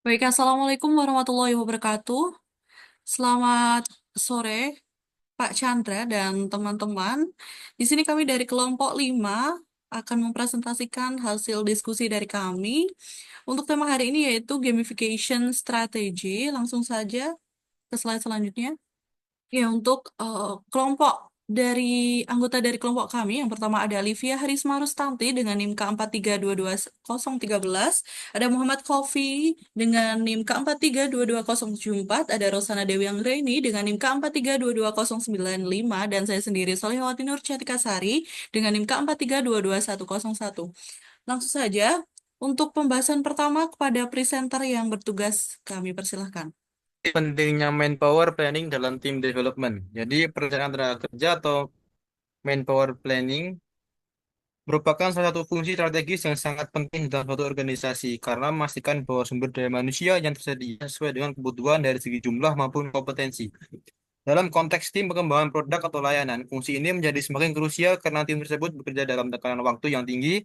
Baik, Assalamualaikum warahmatullahi wabarakatuh. Selamat sore, Pak Chandra dan teman-teman. Di sini kami dari kelompok 5 akan mempresentasikan hasil diskusi dari kami. Untuk tema hari ini yaitu gamification strategy. Langsung saja ke slide selanjutnya. Ya, untuk kelompok dari anggota dari kelompok kami, yang pertama ada Livia Harisma Rustanti dengan NIM K4322013, ada Muhammad Kofi dengan NIM K4322074, ada Rosana Dewi Anggraini dengan NIM K4322095, dan saya sendiri Solihawati Nur Sari dengan NIM K4322101. Langsung saja, untuk pembahasan pertama kepada presenter yang bertugas, kami persilahkan. Pentingnya manpower planning dalam tim development. Jadi perencanaan tenaga kerja atau manpower planning merupakan salah satu fungsi strategis yang sangat penting dalam suatu organisasi karena memastikan bahwa sumber daya manusia yang tersedia sesuai dengan kebutuhan dari segi jumlah maupun kompetensi. Dalam konteks tim pengembangan produk atau layanan, fungsi ini menjadi semakin krusial karena tim tersebut bekerja dalam tekanan waktu yang tinggi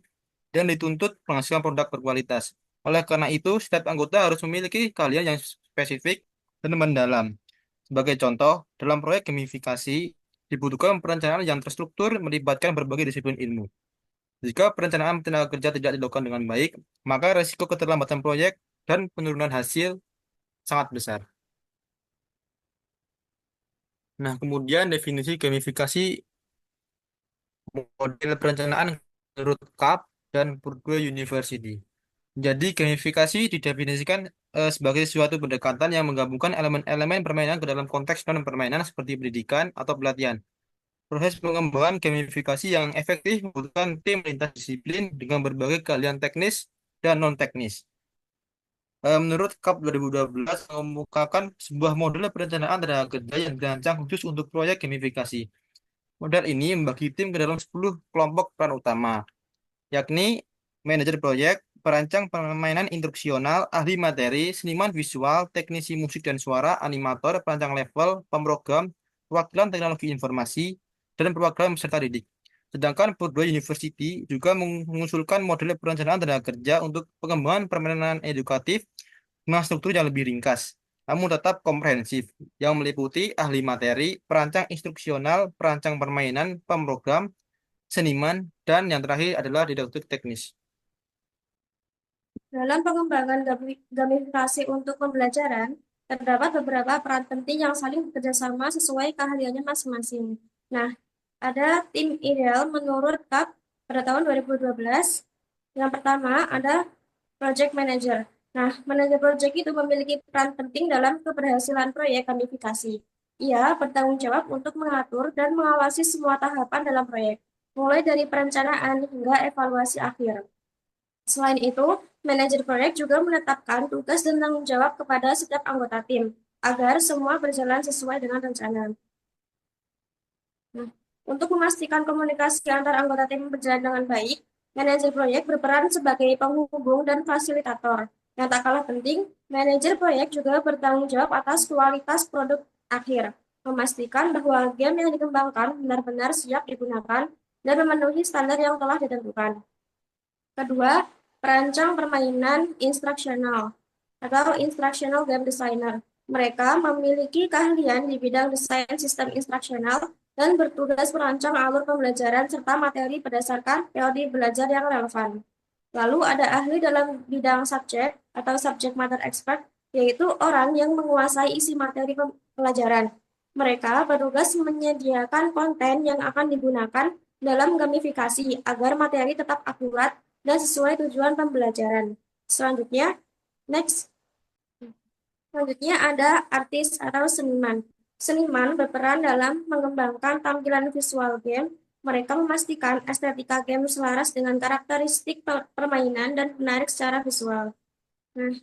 dan dituntut menghasilkan produk berkualitas. Oleh karena itu, setiap anggota harus memiliki keahlian yang spesifik dan mendalam. Sebagai contoh, dalam proyek gamifikasi, dibutuhkan perencanaan yang terstruktur melibatkan berbagai disiplin ilmu. Jika perencanaan tenaga kerja tidak dilakukan dengan baik, maka risiko keterlambatan proyek dan penurunan hasil sangat besar. Nah, kemudian definisi gamifikasi model perencanaan menurut CAP dan Purdue University. Jadi, gamifikasi didefinisikan sebagai suatu pendekatan yang menggabungkan elemen-elemen permainan ke dalam konteks non-permainan seperti pendidikan atau pelatihan. Proses pengembangan gamifikasi yang efektif membutuhkan tim lintas disiplin dengan berbagai keahlian teknis dan non-teknis. Menurut CAP 2012 mengemukakan sebuah model perencanaan tenaga kerja yang dirancang khusus untuk proyek gamifikasi. Model ini membagi tim ke dalam 10 kelompok peran utama, yakni manajer proyek, perancang permainan instruksional, ahli materi, seniman visual, teknisi musik dan suara, animator, perancang level, pemrogram, perwakilan teknologi informasi, dan perwakilan peserta didik. Sedangkan Purdue University juga mengusulkan model perencanaan tenaga kerja untuk pengembangan permainan edukatif dengan struktur yang lebih ringkas, namun tetap komprehensif, yang meliputi ahli materi, perancang instruksional, perancang permainan, pemrogram, seniman, dan yang terakhir adalah didaktik teknis. Dalam pengembangan gamifikasi untuk pembelajaran, terdapat beberapa peran penting yang saling bekerja sama sesuai keahliannya masing-masing. Nah, ada tim ideal menurut CAP pada tahun 2012. Yang pertama ada project manager. Nah, manajer project itu memiliki peran penting dalam keberhasilan proyek gamifikasi. Ia bertanggung jawab untuk mengatur dan mengawasi semua tahapan dalam proyek, mulai dari perencanaan hingga evaluasi akhir. Selain itu, manajer proyek juga menetapkan tugas dan tanggung jawab kepada setiap anggota tim, agar semua berjalan sesuai dengan rencana. Nah, untuk memastikan komunikasi antar anggota tim berjalan dengan baik, manajer proyek berperan sebagai penghubung dan fasilitator. Yang tak kalah penting, manajer proyek juga bertanggung jawab atas kualitas produk akhir, memastikan bahwa game yang dikembangkan benar-benar siap digunakan dan memenuhi standar yang telah ditentukan. Kedua, perancang permainan instruksional atau instructional game designer. Mereka memiliki keahlian di bidang desain sistem instruksional dan bertugas merancang alur pembelajaran serta materi berdasarkan teori belajar yang relevan. Lalu ada ahli dalam bidang subjek atau subject matter expert, yaitu orang yang menguasai isi materi pelajaran. Mereka bertugas menyediakan konten yang akan digunakan dalam gamifikasi agar materi tetap akurat dan sesuai tujuan pembelajaran. Selanjutnya, next. Selanjutnya ada artis atau seniman. Seniman berperan dalam mengembangkan tampilan visual game. Mereka memastikan estetika game selaras dengan karakteristik permainan dan menarik secara visual. Nah,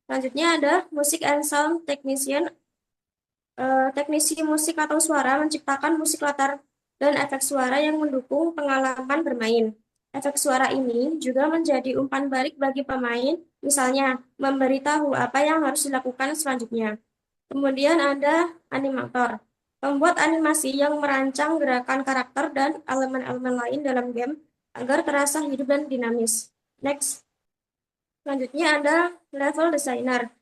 selanjutnya ada musik and sound technician. Teknisi musik atau suara menciptakan musik latar dan efek suara yang mendukung pengalaman bermain. Efek suara ini juga menjadi umpan balik bagi pemain, misalnya memberitahu apa yang harus dilakukan selanjutnya. Kemudian ada animator, pembuat animasi yang merancang gerakan karakter dan elemen-elemen lain dalam game agar terasa hidup dan dinamis. Next. Selanjutnya ada level designer.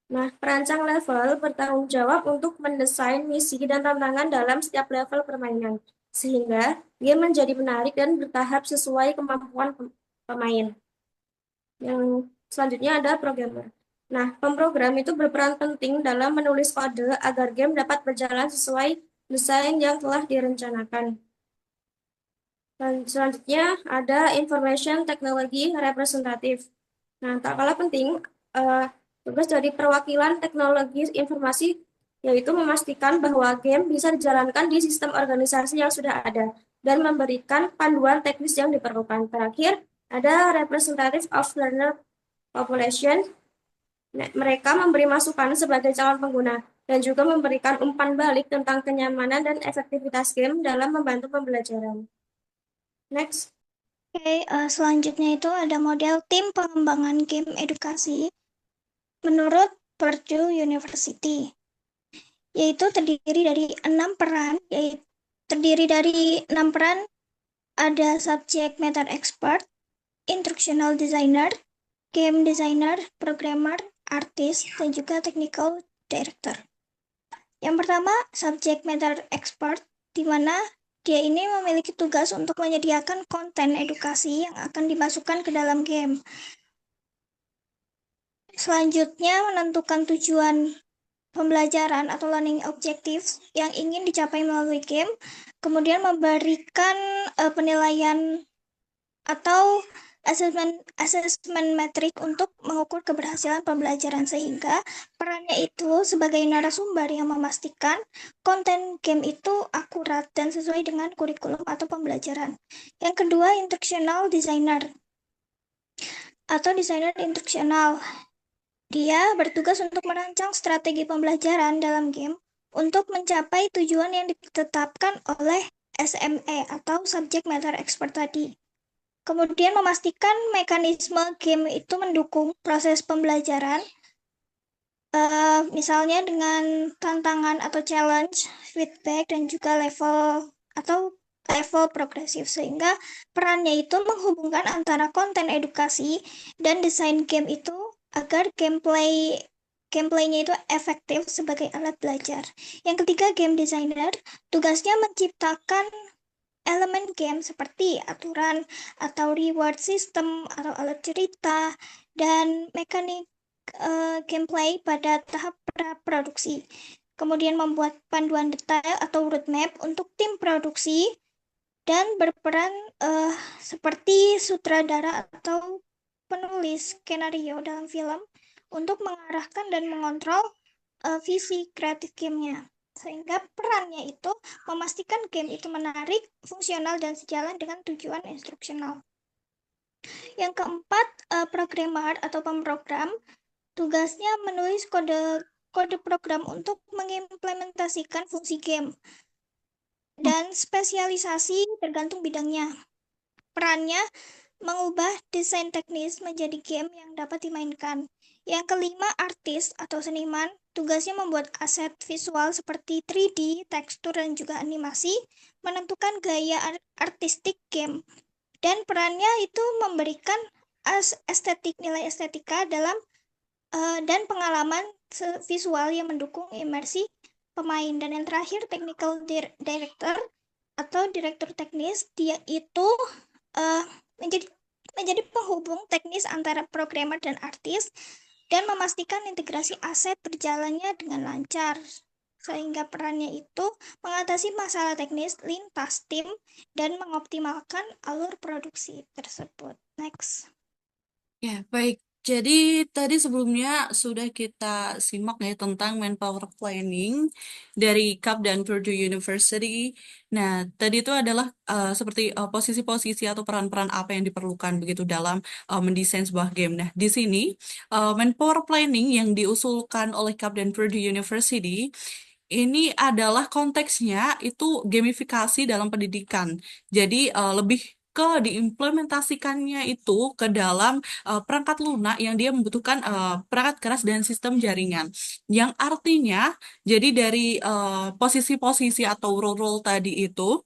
Nah, perancang level bertanggung jawab untuk mendesain misi dan tantangan dalam setiap level permainan, sehingga game menjadi menarik dan bertahap sesuai kemampuan pemain. Yang selanjutnya ada programmer. Nah, pemrogram itu berperan penting dalam menulis kode agar game dapat berjalan sesuai desain yang telah direncanakan. Dan selanjutnya ada information technology representative. Nah, tak kalah penting, eh, tugas dari perwakilan teknologi informasi yaitu memastikan bahwa game bisa dijalankan di sistem organisasi yang sudah ada dan memberikan panduan teknis yang diperlukan. Terakhir, ada representative of learner population. Mereka memberi masukan sebagai calon pengguna dan juga memberikan umpan balik tentang kenyamanan dan efektivitas game dalam membantu pembelajaran. Next. Oke, selanjutnya itu ada model tim pengembangan game edukasi menurut Purdue University, yaitu terdiri dari 6 peran, ada subject matter expert, instructional designer, game designer, programmer, artist, dan juga technical director. Yang pertama, subject matter expert, di mana dia ini memiliki tugas untuk menyediakan konten edukasi yang akan dimasukkan ke dalam game. Selanjutnya, menentukan tujuan pembelajaran atau learning objectives yang ingin dicapai melalui game, kemudian memberikan penilaian atau assessment metrik untuk mengukur keberhasilan pembelajaran, sehingga perannya itu sebagai narasumber yang memastikan konten game itu akurat dan sesuai dengan kurikulum atau pembelajaran. Yang kedua, instructional designer atau desainer instruksional. Dia bertugas untuk merancang strategi pembelajaran dalam game untuk mencapai tujuan yang ditetapkan oleh SME atau subject matter expert tadi. Kemudian memastikan mekanisme game itu mendukung proses pembelajaran, misalnya dengan tantangan atau challenge, feedback, dan juga level progresif, sehingga perannya itu menghubungkan antara konten edukasi dan desain game itu agar gameplaynya itu efektif sebagai alat belajar. Yang ketiga, game designer, tugasnya menciptakan elemen game seperti aturan atau reward system atau alat cerita dan mekanik gameplay pada tahap praproduksi. Kemudian membuat panduan detail atau roadmap untuk tim produksi dan berperan seperti sutradara atau penulis skenario dalam film untuk mengarahkan dan mengontrol visi kreatif gamenya, sehingga perannya itu memastikan game itu menarik, fungsional, dan sejalan dengan tujuan instruksional. Yang keempat, programmer atau pemrogram, tugasnya menulis kode program untuk mengimplementasikan fungsi game dan spesialisasi tergantung bidangnya. Perannya mengubah desain teknis menjadi game yang dapat dimainkan. Yang kelima, artis atau seniman, tugasnya membuat aset visual seperti 3D, tekstur, dan juga animasi, menentukan gaya artistik game. Dan perannya itu memberikan nilai estetika dalam dan pengalaman visual yang mendukung imersi pemain. Dan yang terakhir, technical director atau direktur teknis, dia itu menjadi penghubung teknis antara programmer dan artis dan memastikan integrasi aset berjalannya dengan lancar, sehingga perannya itu mengatasi masalah teknis lintas tim dan mengoptimalkan alur produksi tersebut. Next. Ya, baik. Jadi tadi sebelumnya sudah kita simak ya tentang manpower planning dari CAP dan Purdue University. Nah, tadi itu adalah seperti posisi-posisi atau peran-peran apa yang diperlukan begitu dalam mendesain sebuah game. Nah, di sini manpower planning yang diusulkan oleh CAP dan Purdue University ini adalah konteksnya itu gamifikasi dalam pendidikan. Jadi lebih ke diimplementasikannya itu ke dalam perangkat lunak yang dia membutuhkan perangkat keras dan sistem jaringan. Yang artinya jadi dari posisi-posisi atau role-role tadi itu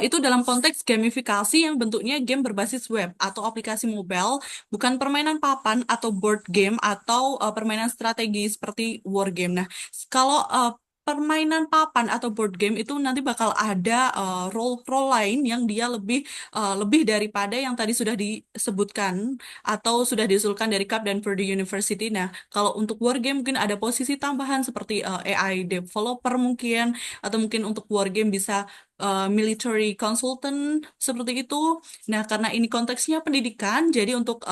Itu dalam konteks gamifikasi yang bentuknya game berbasis web atau aplikasi mobile, bukan permainan papan atau board game atau permainan strategi seperti war game. Nah, kalau permainan papan atau board game itu nanti bakal ada role lain yang dia lebih daripada yang tadi sudah disebutkan atau sudah diusulkan dari CAP dan Purdue University. Nah, kalau untuk war game mungkin ada posisi tambahan seperti AI developer mungkin, atau mungkin untuk war game bisa military consultant seperti itu. Nah, karena ini konteksnya pendidikan, jadi untuk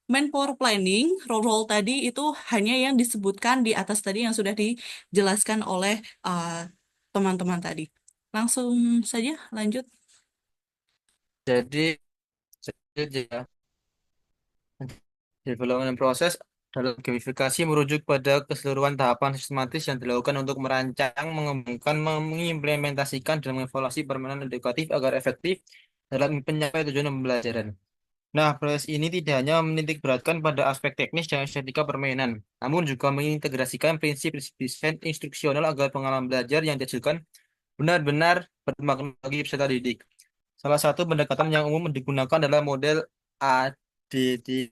manpower planning, role-role tadi itu hanya yang disebutkan di atas tadi yang sudah dijelaskan oleh teman-teman tadi. Langsung saja lanjut. Jadi, ya, development proses dalam gamifikasi merujuk pada keseluruhan tahapan sistematis yang dilakukan untuk merancang, mengembangkan, mengimplementasikan, dan mengevaluasi permainan edukatif agar efektif dalam pencapaian tujuan pembelajaran. Nah, proses ini tidak hanya menitik beratkan pada aspek teknis dan estetika permainan, namun juga mengintegrasikan prinsip-prinsip desain instruksional agar pengalaman belajar yang dihasilkan benar-benar bermakna bagi peserta didik. Salah satu pendekatan yang umum digunakan adalah model ADDIE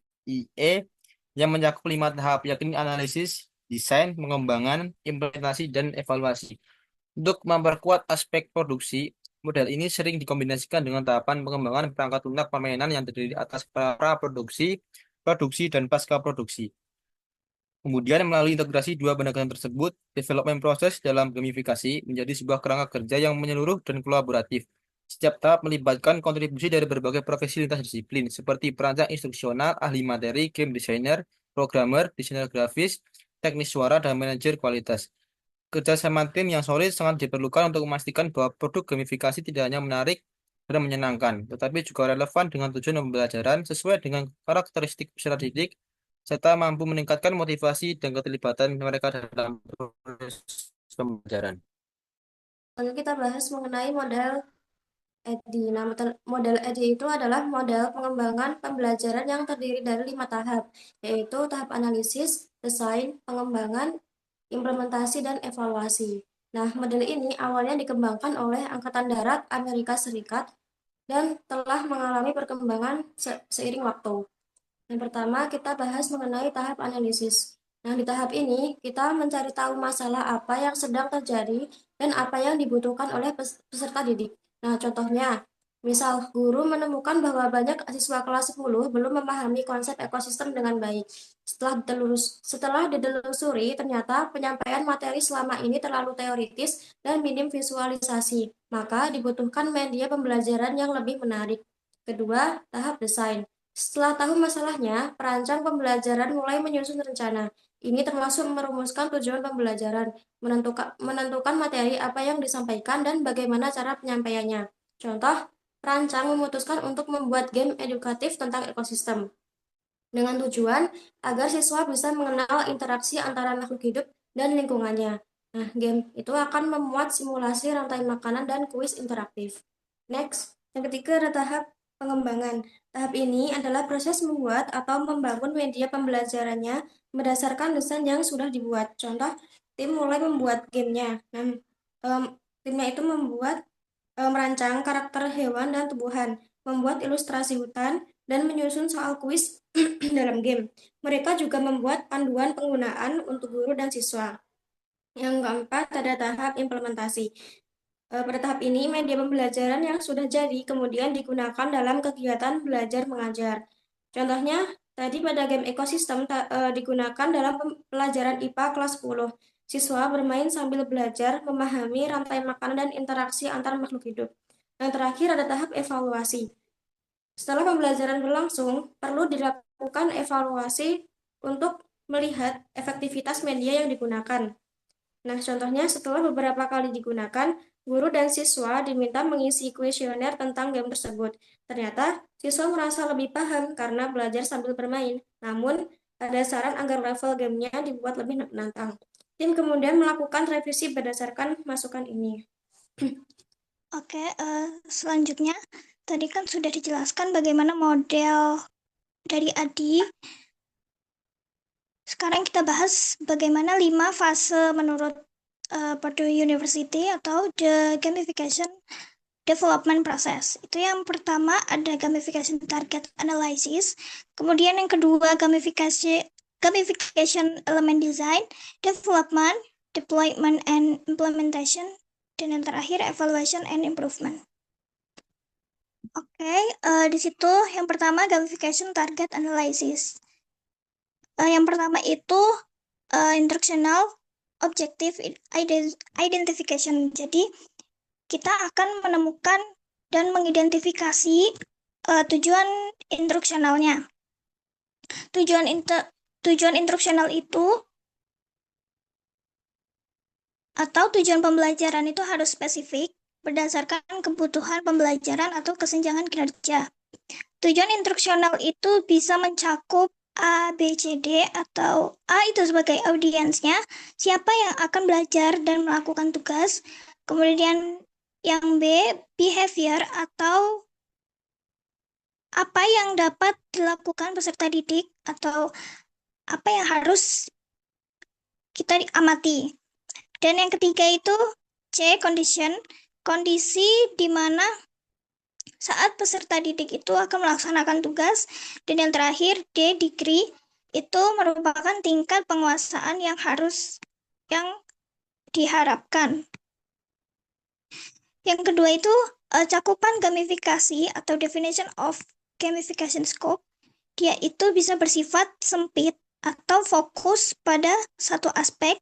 yang mencakup 5 tahap, yakni analisis, desain, pengembangan, implementasi, dan evaluasi. Untuk memperkuat aspek produksi, model ini sering dikombinasikan dengan tahapan pengembangan perangkat lunak permainan yang terdiri atas pra-produksi, produksi, dan pasca-produksi. Kemudian melalui integrasi dua pendekatan tersebut, development proses dalam gamifikasi menjadi sebuah kerangka kerja yang menyeluruh dan kolaboratif. Setiap tahap melibatkan kontribusi dari berbagai profesi lintas disiplin, seperti perancang instruksional, ahli materi, game designer, programmer, desainer grafis, teknis suara, dan manajer kualitas. Kerjasama tim yang solid sangat diperlukan untuk memastikan bahwa produk gamifikasi tidak hanya menarik dan menyenangkan, tetapi juga relevan dengan tujuan pembelajaran sesuai dengan karakteristik peserta didik, serta mampu meningkatkan motivasi dan keterlibatan mereka dalam proses pembelajaran. Lalu kita bahas mengenai model EDI. Nah, model EDI itu adalah model pengembangan pembelajaran yang terdiri dari 5 tahap, yaitu tahap analisis, desain, pengembangan, implementasi, dan evaluasi. Nah, model ini awalnya dikembangkan oleh Angkatan Darat Amerika Serikat dan telah mengalami perkembangan seiring waktu. Yang pertama, kita bahas mengenai tahap analisis. Nah, di tahap ini, kita mencari tahu masalah apa yang sedang terjadi dan apa yang dibutuhkan oleh peserta didik. Nah, contohnya, misal guru menemukan bahwa banyak siswa kelas 10 belum memahami konsep ekosistem dengan baik. Setelah ditelusuri, ternyata penyampaian materi selama ini terlalu teoritis dan minim visualisasi. Maka dibutuhkan media pembelajaran yang lebih menarik. Kedua, tahap desain. Setelah tahu masalahnya, perancang pembelajaran mulai menyusun rencana. Ini termasuk merumuskan tujuan pembelajaran, menentukan materi apa yang disampaikan dan bagaimana cara penyampaiannya. Contoh, perancang memutuskan untuk membuat game edukatif tentang ekosistem dengan tujuan agar siswa bisa mengenal interaksi antara makhluk hidup dan lingkungannya. Nah, game itu akan memuat simulasi rantai makanan dan kuis interaktif. Next, yang ketiga ada tahap pengembangan. Tahap ini adalah proses membuat atau membangun media pembelajarannya berdasarkan desain yang sudah dibuat. Contoh, tim mulai membuat gamenya. Nah, timnya itu merancang karakter hewan dan tumbuhan, membuat ilustrasi hutan, dan menyusun soal kuis dalam game. Mereka juga membuat panduan penggunaan untuk guru dan siswa. Yang keempat, ada tahap implementasi. Pada tahap ini, media pembelajaran yang sudah jadi kemudian digunakan dalam kegiatan belajar mengajar. Contohnya, tadi pada game ekosistem digunakan dalam pelajaran IPA kelas 10. Siswa bermain sambil belajar memahami rantai makanan dan interaksi antar makhluk hidup. Yang terakhir ada tahap evaluasi. Setelah pembelajaran berlangsung, perlu dilakukan evaluasi untuk melihat efektivitas media yang digunakan. Nah, contohnya setelah beberapa kali digunakan, guru dan siswa diminta mengisi kuesioner tentang game tersebut. Ternyata, siswa merasa lebih paham karena belajar sambil bermain. Namun, ada saran agar level gamenya dibuat lebih menantang. Tim kemudian melakukan revisi berdasarkan masukan ini. Oke, selanjutnya tadi kan sudah dijelaskan bagaimana model dari ADI. Sekarang kita bahas bagaimana 5 fase menurut Purdue University atau The Gamification development process. Itu yang pertama ada gamification target analysis, kemudian yang kedua gamification element design, development, deployment and implementation, dan yang terakhir evaluation and improvement. Oke, di situ yang pertama gamification target analysis. Yang pertama itu instructional objective identification. Jadi kita akan menemukan dan mengidentifikasi tujuan instruksionalnya. Tujuan instruksional itu atau tujuan pembelajaran itu harus spesifik berdasarkan kebutuhan pembelajaran atau kesenjangan kinerja. Tujuan instruksional itu bisa mencakup A, B, C, D, atau A itu sebagai audiensnya, siapa yang akan belajar dan melakukan tugas, kemudian yang B, behavior atau apa yang dapat dilakukan peserta didik atau apa yang harus kita amati. Dan yang ketiga itu C, condition, kondisi di mana saat peserta didik itu akan melaksanakan tugas. Dan yang terakhir D, degree, itu merupakan tingkat penguasaan yang diharapkan. Yang kedua itu cakupan gamifikasi atau definition of gamification scope. Dia itu bisa bersifat sempit atau fokus pada satu aspek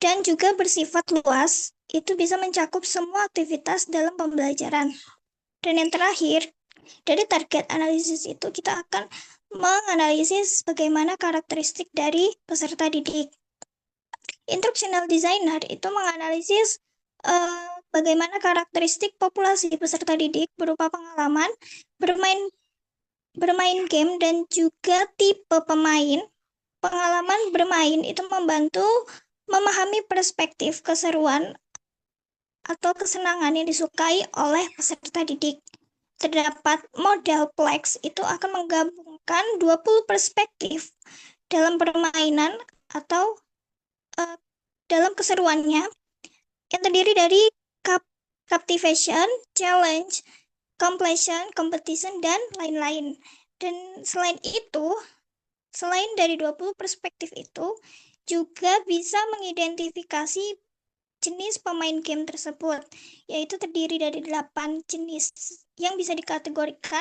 dan juga bersifat luas. Itu bisa mencakup semua aktivitas dalam pembelajaran. Dan yang terakhir, dari target analisis itu kita akan menganalisis bagaimana karakteristik dari peserta didik. Instructional designer itu menganalisis bagaimana karakteristik populasi peserta didik berupa pengalaman bermain game dan juga tipe pemain. Pengalaman bermain itu membantu memahami perspektif keseruan atau kesenangan yang disukai oleh peserta didik. Terdapat model Plex itu akan menggabungkan 20 perspektif dalam permainan atau dalam keseruannya yang terdiri dari captivation, challenge, completion, competition, dan lain-lain. Dan selain itu, selain dari 20 perspektif itu, juga bisa mengidentifikasi jenis pemain game tersebut, yaitu terdiri dari 8 jenis yang bisa dikategorikan,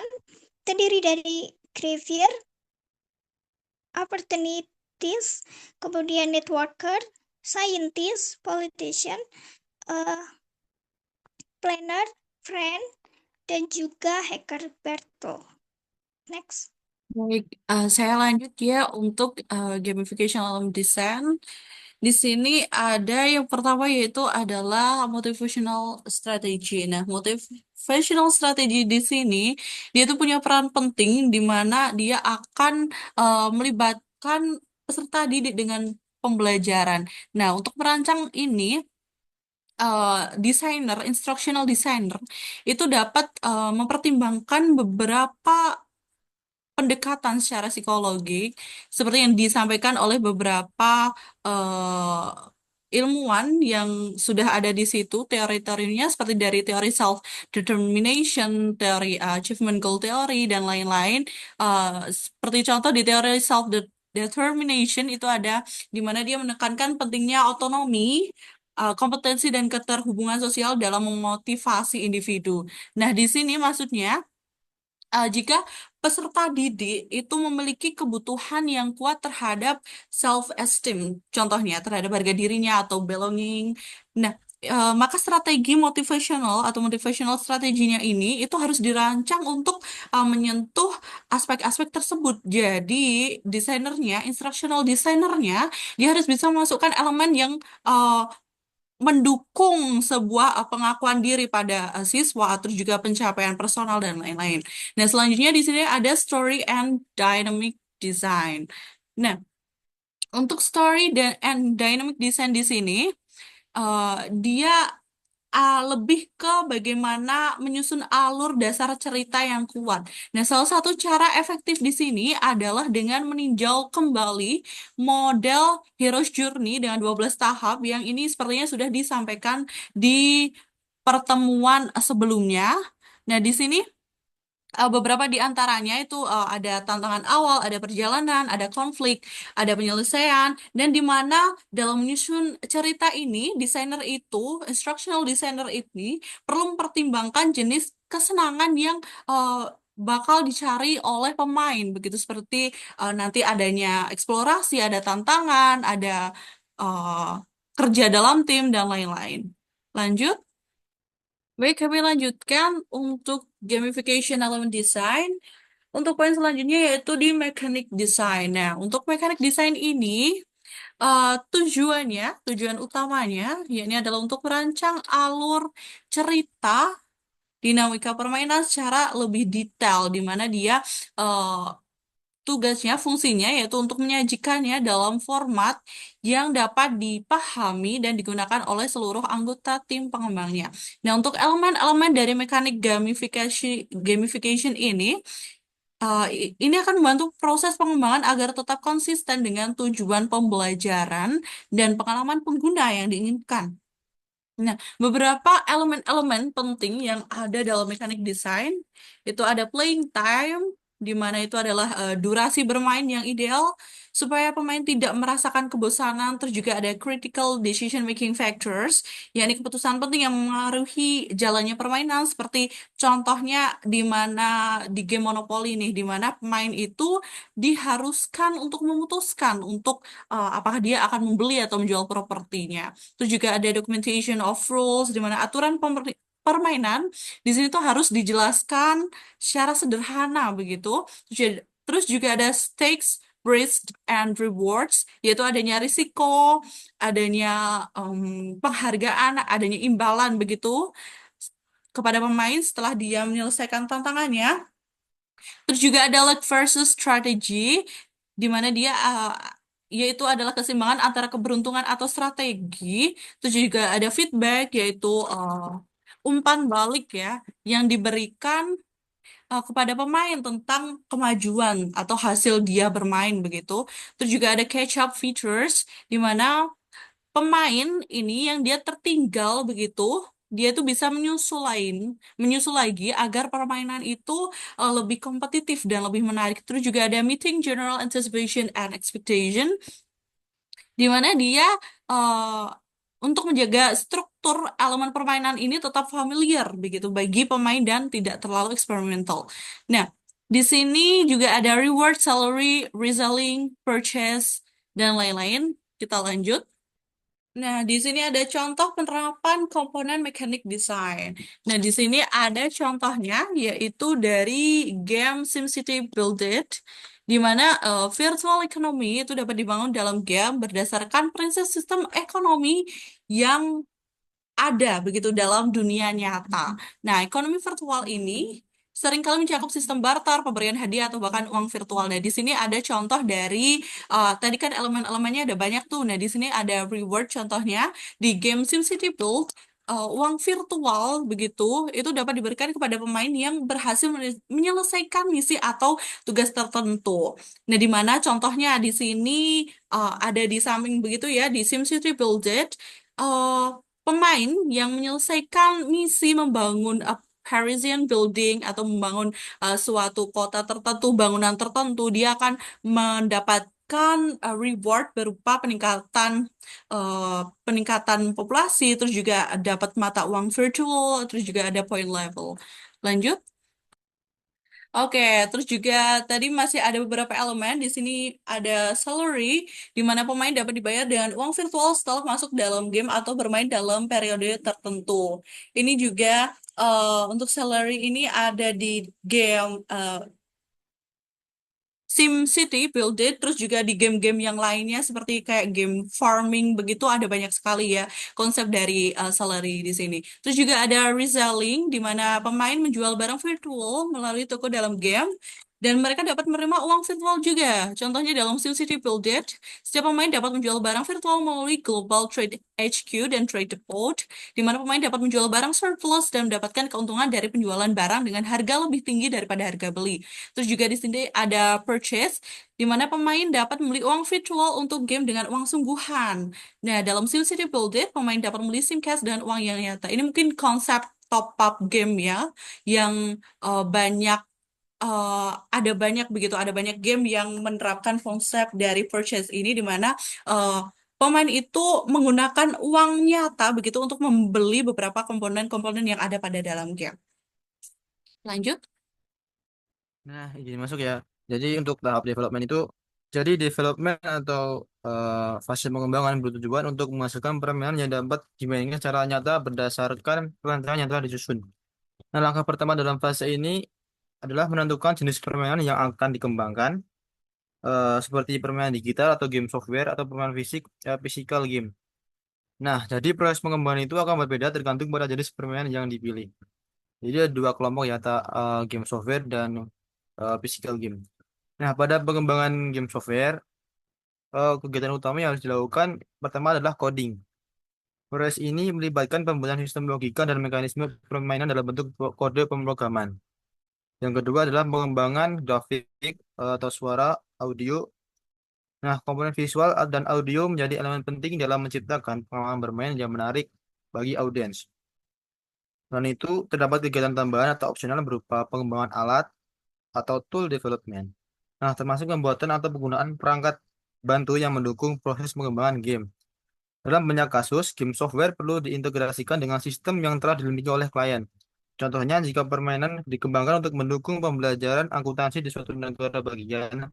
terdiri dari graveyard, opportunities, kemudian networker, scientist, politician, planner, friend, dan juga hacker battle. Next. Baik, saya lanjut ya untuk gamification dalam desain. Di sini ada yang pertama yaitu adalah motivational strategy. Nah, motivational strategy di sini dia tuh punya peran penting di mana dia akan melibatkan peserta didik dengan pembelajaran. Nah, untuk merancang ini desainer, instructional designer itu dapat mempertimbangkan beberapa pendekatan secara psikologi seperti yang disampaikan oleh beberapa ilmuwan yang sudah ada di situ teori-teorinya seperti dari teori self determination, teori achievement goal theory dan lain-lain. Seperti contoh di teori self determination itu ada di mana dia menekankan pentingnya otonomi, kompetensi dan keterhubungan sosial dalam memotivasi individu. Nah, di sini maksudnya jika peserta didik itu memiliki kebutuhan yang kuat terhadap self-esteem, contohnya terhadap harga dirinya atau belonging. Nah, maka strategi motivational atau motivational strateginya ini itu harus dirancang untuk menyentuh aspek-aspek tersebut. Jadi, desainernya, instructional desainernya, dia harus bisa memasukkan elemen yang mendukung sebuah pengakuan diri pada siswa, terus juga pencapaian personal dan lain-lain. Nah, selanjutnya di sini ada story and dynamic design. Nah, untuk story and dynamic design di sini dia lebih ke bagaimana menyusun alur dasar cerita yang kuat. Nah, salah satu cara efektif di sini adalah dengan meninjau kembali model Hero's Journey dengan 12 tahap yang ini sepertinya sudah disampaikan di pertemuan sebelumnya. Nah, di sini beberapa di antaranya itu ada tantangan awal, ada perjalanan, ada konflik, ada penyelesaian, dan di mana dalam menyusun cerita ini, instructional designer ini perlu mempertimbangkan jenis kesenangan yang bakal dicari oleh pemain, begitu seperti nanti adanya eksplorasi, ada tantangan, ada uh, kerja dalam tim, dan lain-lain. Lanjut. Baik, kami lanjutkan untuk gamification element design. Untuk poin selanjutnya yaitu di mechanic design. Nah, untuk mechanic design ini tujuan utamanya yakni adalah untuk merancang alur cerita dinamika permainan secara lebih detail, di mana dia eh, tugasnya, fungsinya yaitu untuk menyajikannya dalam format yang dapat dipahami dan digunakan oleh seluruh anggota tim pengembangnya. Nah, untuk elemen-elemen dari mekanik gamification ini, ini akan membantu proses pengembangan agar tetap konsisten dengan tujuan pembelajaran dan pengalaman pengguna yang diinginkan. Nah, beberapa elemen-elemen penting yang ada dalam mekanik desain itu ada playing time, di mana itu adalah durasi bermain yang ideal supaya pemain tidak merasakan kebosanan. Terus juga ada critical decision making factors, yakni keputusan penting yang mengaruhi jalannya permainan. Seperti contohnya di mana di game Monopoly nih, di mana pemain itu diharuskan untuk memutuskan untuk apakah dia akan membeli atau menjual propertinya. Terus juga ada documentation of rules, di mana aturan permainan di sini tuh harus dijelaskan secara sederhana begitu. Terus juga ada stakes, risk, and rewards, yaitu adanya risiko, adanya penghargaan, adanya imbalan begitu kepada pemain setelah dia menyelesaikan tantangannya. Terus juga ada luck versus strategy, di mana dia yaitu adalah keseimbangan antara keberuntungan atau strategi. Terus juga ada feedback, yaitu umpan balik ya, yang diberikan kepada pemain tentang kemajuan atau hasil dia bermain begitu. Terus juga ada catch up features, di mana pemain ini yang dia tertinggal begitu, dia itu bisa menyusul lagi agar permainan itu lebih kompetitif dan lebih menarik. Terus juga ada meeting general anticipation and expectation, di mana dia eh, untuk menjaga struktur elemen permainan ini tetap familiar begitu bagi pemain dan tidak terlalu eksperimental. Nah, di sini juga ada reward, salary, reselling, purchase, dan lain-lain. Kita lanjut. Nah, di sini ada contoh penerapan komponen mekanik design. Nah, di sini ada contohnya, yaitu dari game SimCity Build It, di mana virtual economy itu dapat dibangun dalam game berdasarkan prinsip sistem ekonomi yang ada begitu dalam dunia nyata. Nah, ekonomi virtual ini seringkali mencakup sistem barter, pemberian hadiah, atau bahkan uang virtual. Nah, di sini ada contoh dari tadi kan elemen-elemennya ada banyak tuh. Nah, di sini ada reward contohnya di game SimCity Build. Uang virtual begitu itu dapat diberikan kepada pemain yang berhasil menyelesaikan misi atau tugas tertentu. Nah, di mana contohnya di sini ada di samping begitu ya di SimCity Build It. eh, Pemain yang menyelesaikan misi membangun Parisian building atau membangun suatu kota tertentu, bangunan tertentu, dia akan mendapatkan reward berupa eh, peningkatan populasi, terus juga dapat mata uang virtual, terus juga ada point level. Lanjut. Oke, terus juga tadi masih ada beberapa elemen. Di sini ada salary, di mana pemain dapat dibayar dengan uang virtual setelah masuk dalam game atau bermain dalam periode tertentu. Ini juga untuk salary ini ada di game SimCity Build It, terus juga di game-game yang lainnya seperti kayak game farming begitu ada banyak sekali ya konsep dari salary di sini. Terus juga ada reselling, di mana pemain menjual barang virtual melalui toko dalam game, Dan mereka dapat menerima uang virtual juga. Contohnya dalam SimCity Build It, setiap pemain dapat menjual barang virtual melalui Global Trade HQ dan Trade Depot, di mana pemain dapat menjual barang surplus dan mendapatkan keuntungan dari penjualan barang dengan harga lebih tinggi daripada harga beli. Terus juga di sini ada purchase, di mana pemain dapat membeli uang virtual untuk game dengan uang sungguhan. Nah, dalam SimCity Build It, pemain dapat membeli SimCast dengan uang yang nyata. Ini mungkin konsep top up game ya, yang banyak ada banyak begitu, ada banyak game yang menerapkan konsep dari purchase ini di mana eh, pemain itu menggunakan uang nyata begitu untuk membeli beberapa komponen-komponen yang ada pada dalam game. Lanjut. Nah, izin masuk ya. Jadi untuk tahap development itu, jadi development atau fase pengembangan bertujuan untuk menghasilkan permainan yang dapat dimainkan secara nyata berdasarkan perencanaan yang telah disusun. Nah, langkah pertama dalam fase ini adalah menentukan jenis permainan yang akan dikembangkan, seperti permainan digital atau game software atau permainan physical game. Nah, jadi proses pengembangan itu akan berbeda tergantung pada jenis permainan yang dipilih. Jadi ada dua kelompok ya, game software dan physical game. Nah, pada pengembangan game software, kegiatan utama yang harus dilakukan pertama adalah coding. Proses ini melibatkan pembuatan sistem logika dan mekanisme permainan dalam bentuk kode pemrograman. Yang kedua adalah pengembangan grafik atau suara, audio. Nah, komponen visual dan audio menjadi elemen penting dalam menciptakan pengalaman bermain yang menarik bagi audiens. Selain itu, terdapat kegiatan tambahan atau opsional berupa pengembangan alat atau tool development. Nah, termasuk pembuatan atau penggunaan perangkat bantu yang mendukung proses pengembangan game. Dalam banyak kasus, game software perlu diintegrasikan dengan sistem yang telah dimiliki oleh klien. Contohnya, jika permainan dikembangkan untuk mendukung pembelajaran akuntansi di suatu negara bagian,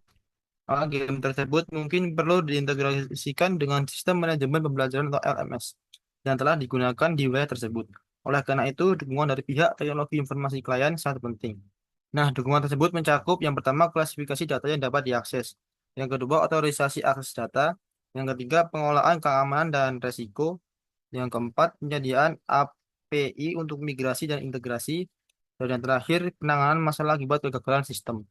maka game tersebut mungkin perlu diintegrasikan dengan sistem manajemen pembelajaran atau LMS yang telah digunakan di wilayah tersebut. Oleh karena itu, dukungan dari pihak teknologi informasi klien sangat penting. Nah, dukungan tersebut mencakup yang pertama klasifikasi data yang dapat diakses, yang kedua otorisasi akses data, yang ketiga pengolahan keamanan dan resiko, yang keempat penyediaan API untuk migrasi dan integrasi, dan yang terakhir penanganan masalah akibat kegagalan sistem.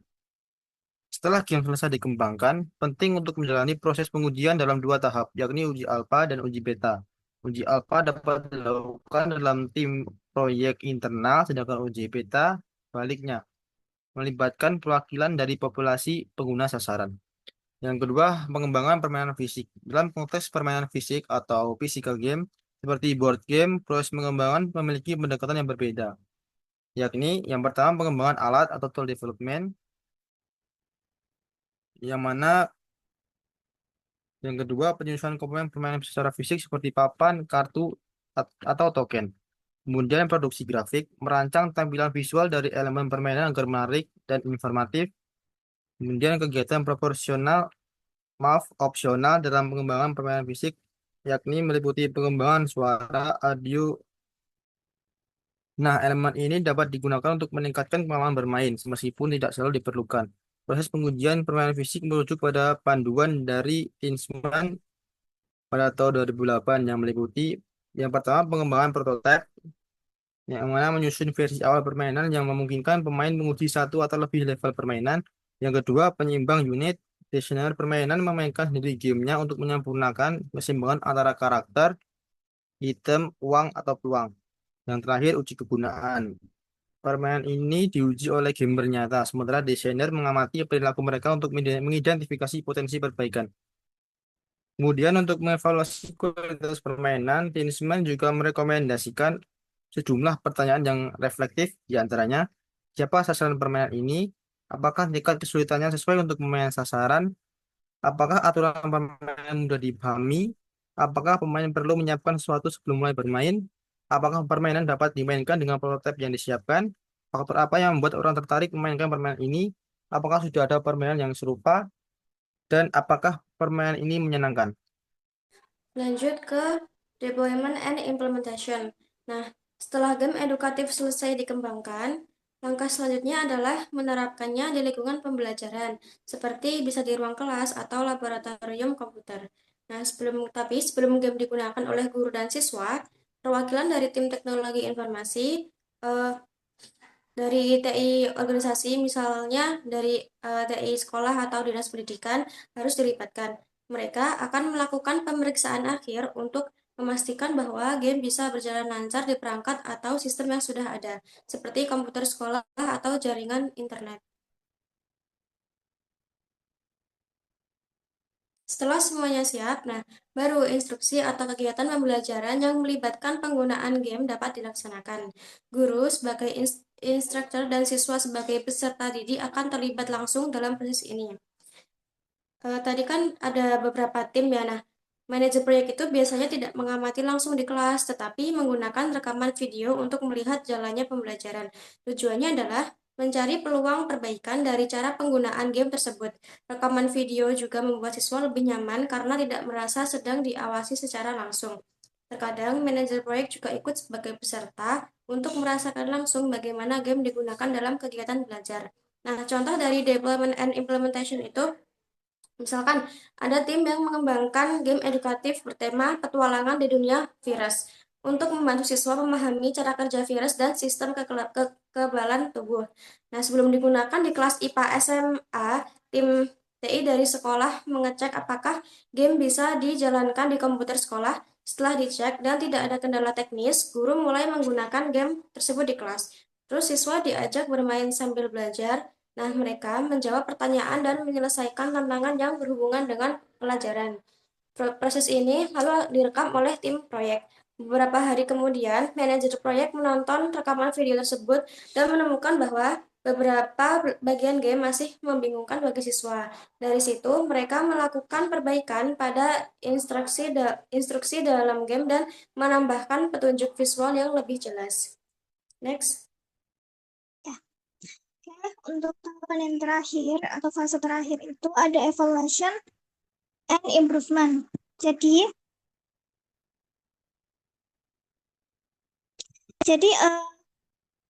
Setelah game selesai dikembangkan, penting untuk menjalani proses pengujian dalam dua tahap, yakni uji alfa dan uji beta. Uji alfa dapat dilakukan dalam tim proyek internal, sedangkan uji beta baliknya melibatkan perwakilan dari populasi pengguna sasaran. Yang kedua, pengembangan permainan fisik. Dalam konteks permainan fisik atau physical game, seperti board game, proses pengembangan memiliki pendekatan yang berbeda, yakni yang pertama pengembangan alat atau tool development, yang mana yang kedua penyusunan komponen permainan secara fisik seperti papan, kartu, atau token. Kemudian produksi grafik, merancang tampilan visual dari elemen permainan agar menarik dan informatif. Kemudian kegiatan proporsional, maaf, opsional dalam pengembangan permainan fisik, yakni meliputi pengembangan suara, audio. Nah, elemen ini dapat digunakan untuk meningkatkan pengalaman bermain, meskipun tidak selalu diperlukan. Proses pengujian permainan fisik merujuk pada panduan dari Innsman pada tahun 2008 yang meliputi yang pertama pengembangan prototipe, yang mana menyusun versi awal permainan yang memungkinkan pemain menguji satu atau lebih level permainan. Yang kedua, penyimbang unit. Desainer permainan memainkan sendiri gamenya untuk menyempurnakan keseimbangan antara karakter, item, uang, atau peluang. Yang terakhir, uji kegunaan. Permainan ini diuji oleh gamer nyata, sementara desainer mengamati perilaku mereka untuk mengidentifikasi potensi perbaikan. Kemudian untuk mengevaluasi kualitas permainan, Tinsman juga merekomendasikan sejumlah pertanyaan yang reflektif, di antaranya, siapa sasaran permainan ini? Apakah tingkat kesulitannya sesuai untuk pemain sasaran? Apakah aturan permainan mudah dipahami? Apakah pemain perlu menyiapkan sesuatu sebelum mulai bermain? Apakah permainan dapat dimainkan dengan prototipe yang disiapkan? Faktor apa yang membuat orang tertarik memainkan permainan ini? Apakah sudah ada permainan yang serupa? Dan apakah permainan ini menyenangkan? Lanjut ke deployment and implementation. Nah, setelah game edukatif selesai dikembangkan, langkah selanjutnya adalah menerapkannya di lingkungan pembelajaran, seperti bisa di ruang kelas atau laboratorium komputer. Nah, sebelum game digunakan oleh guru dan siswa, perwakilan dari tim teknologi informasi eh, dari TI organisasi, misalnya dari TI sekolah atau dinas pendidikan harus dilibatkan. Mereka akan melakukan pemeriksaan akhir untuk memastikan bahwa game bisa berjalan lancar di perangkat atau sistem yang sudah ada, seperti komputer sekolah atau jaringan internet. Setelah semuanya siap, nah, baru instruksi atau kegiatan pembelajaran yang melibatkan penggunaan game dapat dilaksanakan. Guru sebagai instruktur dan siswa sebagai peserta didik akan terlibat langsung dalam proses ini. Tadi kan ada beberapa tim ya, nah, manajer proyek itu biasanya tidak mengamati langsung di kelas, tetapi menggunakan rekaman video untuk melihat jalannya pembelajaran. Tujuannya adalah mencari peluang perbaikan dari cara penggunaan game tersebut. Rekaman video juga membuat siswa lebih nyaman karena tidak merasa sedang diawasi secara langsung. Terkadang, manajer proyek juga ikut sebagai peserta untuk merasakan langsung bagaimana game digunakan dalam kegiatan belajar. Nah, contoh dari development and implementation itu, misalkan ada tim yang mengembangkan game edukatif bertema petualangan di dunia virus untuk membantu siswa memahami cara kerja virus dan sistem kekebalan tubuh. Nah, sebelum digunakan di kelas IPA SMA, tim TI dari sekolah mengecek apakah game bisa dijalankan di komputer sekolah. Setelah dicek dan tidak ada kendala teknis, guru mulai menggunakan game tersebut di kelas. Terus siswa diajak bermain sambil belajar. Nah, mereka menjawab pertanyaan dan menyelesaikan tantangan yang berhubungan dengan pelajaran. Proses ini lalu direkam oleh tim proyek. Beberapa hari kemudian, manajer proyek menonton rekaman video tersebut dan menemukan bahwa beberapa bagian game masih membingungkan bagi siswa. Dari situ, mereka melakukan perbaikan pada instruksi dalam game dan menambahkan petunjuk visual yang lebih jelas. Next. Ya. Oke, untuk tahapan yang terakhir atau fase terakhir itu ada evaluation and improvement. Jadi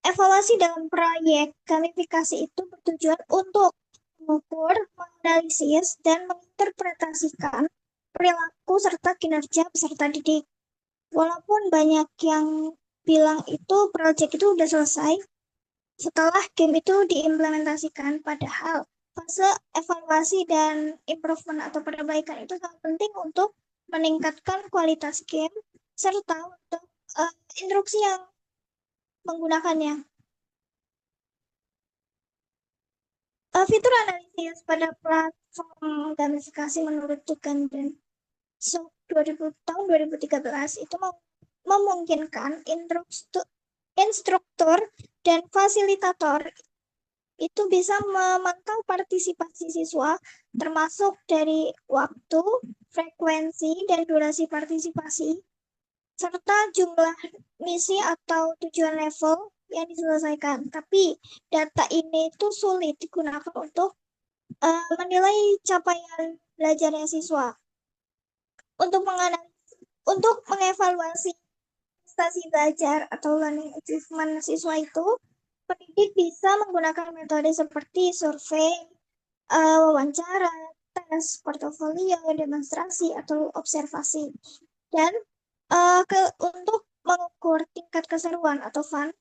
evaluasi dalam proyek gamifikasi itu bertujuan untuk mengukur, menganalisis, dan menginterpretasikan perilaku serta kinerja peserta didik. Walaupun banyak yang bilang itu proyek itu udah selesai setelah game itu diimplementasikan, padahal fase evaluasi dan improvement atau perbaikan itu sangat penting untuk meningkatkan kualitas game serta untuk instruksi yang menggunakannya. Fitur analisis pada platform gamifikasi menurut Tukan dan Sok tahun 2013 itu memungkinkan instruktur dan fasilitator itu bisa memantau partisipasi siswa termasuk dari waktu, frekuensi, dan durasi partisipasi serta jumlah misi atau tujuan level yang diselesaikan. Tapi data ini itu sulit digunakan untuk menilai capaian belajarnya siswa. Untuk mengevaluasi prestasi belajar atau learning achievement siswa itu, pendidik bisa menggunakan metode seperti survei, wawancara, tes, portofolio, demonstrasi, atau observasi. Dan untuk mengukur tingkat keseruan atau fun,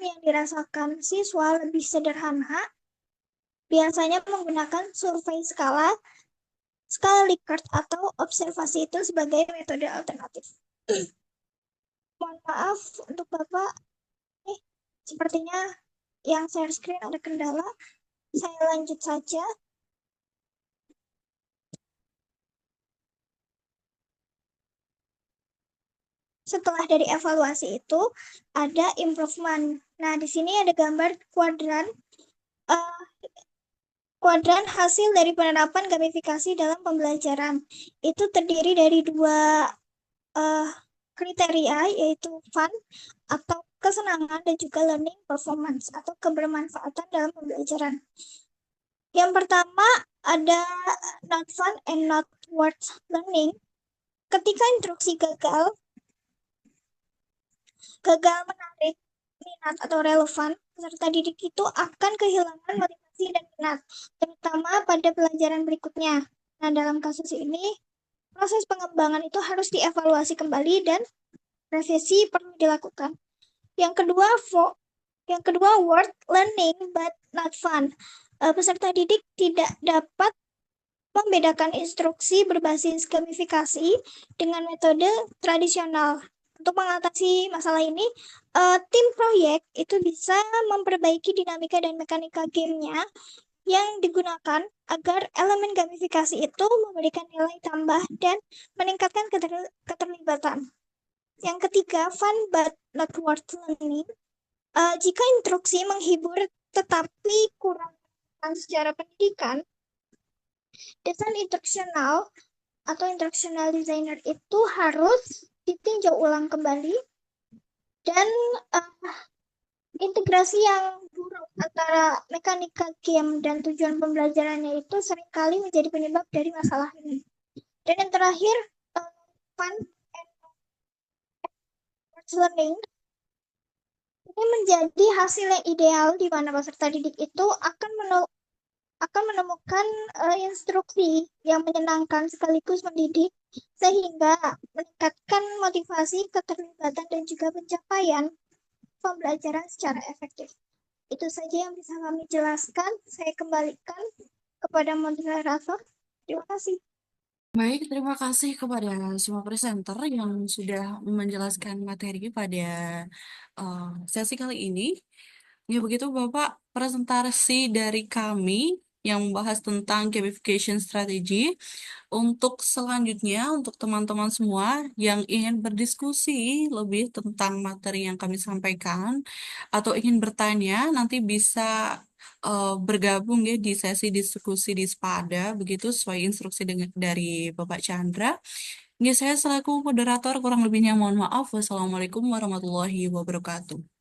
yang dirasakan siswa lebih sederhana, biasanya menggunakan survei skala Likert atau observasi itu sebagai metode alternatif. Mohon maaf untuk Bapak, sepertinya yang share screen ada kendala. Saya lanjut saja. Setelah dari evaluasi itu ada improvement. Nah, di sini ada gambar kuadran hasil dari penerapan gamifikasi dalam pembelajaran. Itu terdiri dari dua kriteria, yaitu fun atau kesenangan dan juga learning performance atau kebermanfaatan dalam pembelajaran. Yang pertama ada not fun and not worth learning. Ketika instruksi gagal menarik minat atau relevan, peserta didik itu akan kehilangan motivasi dan minat, terutama pada pelajaran berikutnya. Nah, dalam kasus ini, proses pengembangan itu harus dievaluasi kembali dan revisi perlu dilakukan. Yang kedua, word learning but not fun. Peserta didik tidak dapat membedakan instruksi berbasis gamifikasi dengan metode tradisional. Untuk mengatasi masalah ini, tim proyek itu bisa memperbaiki dinamika dan mekanika gamenya yang digunakan agar elemen gamifikasi itu memberikan nilai tambah dan meningkatkan keterlibatan. Yang ketiga, fun but not worth learning. Jika instruksi menghibur tetapi kurang secara pendidikan, desain instruksional atau instructional designer itu harus ditinjau ulang kembali dan integrasi yang buruk antara mekanika game dan tujuan pembelajarannya itu seringkali menjadi penyebab dari masalah ini. Dan yang terakhir, fun and learning ini menjadi hasil yang ideal di mana peserta didik itu akan menemukan instruksi yang menyenangkan sekaligus mendidik sehingga meningkatkan motivasi, keterlibatan, dan juga pencapaian pembelajaran secara efektif. Itu saja yang bisa kami jelaskan. Saya kembalikan kepada moderator. Terima kasih. Baik, terima kasih kepada semua presenter yang sudah menjelaskan materi pada sesi kali ini. Ya begitu Bapak, presentasi dari kami yang membahas tentang gamification strategy. Untuk selanjutnya, untuk teman-teman semua yang ingin berdiskusi lebih tentang materi yang kami sampaikan atau ingin bertanya, nanti bisa bergabung ya di sesi diskusi di Spada, begitu sesuai instruksi dari Bapak Chandra. Ya, saya selaku moderator kurang lebihnya mohon maaf. Wassalamualaikum warahmatullahi wabarakatuh.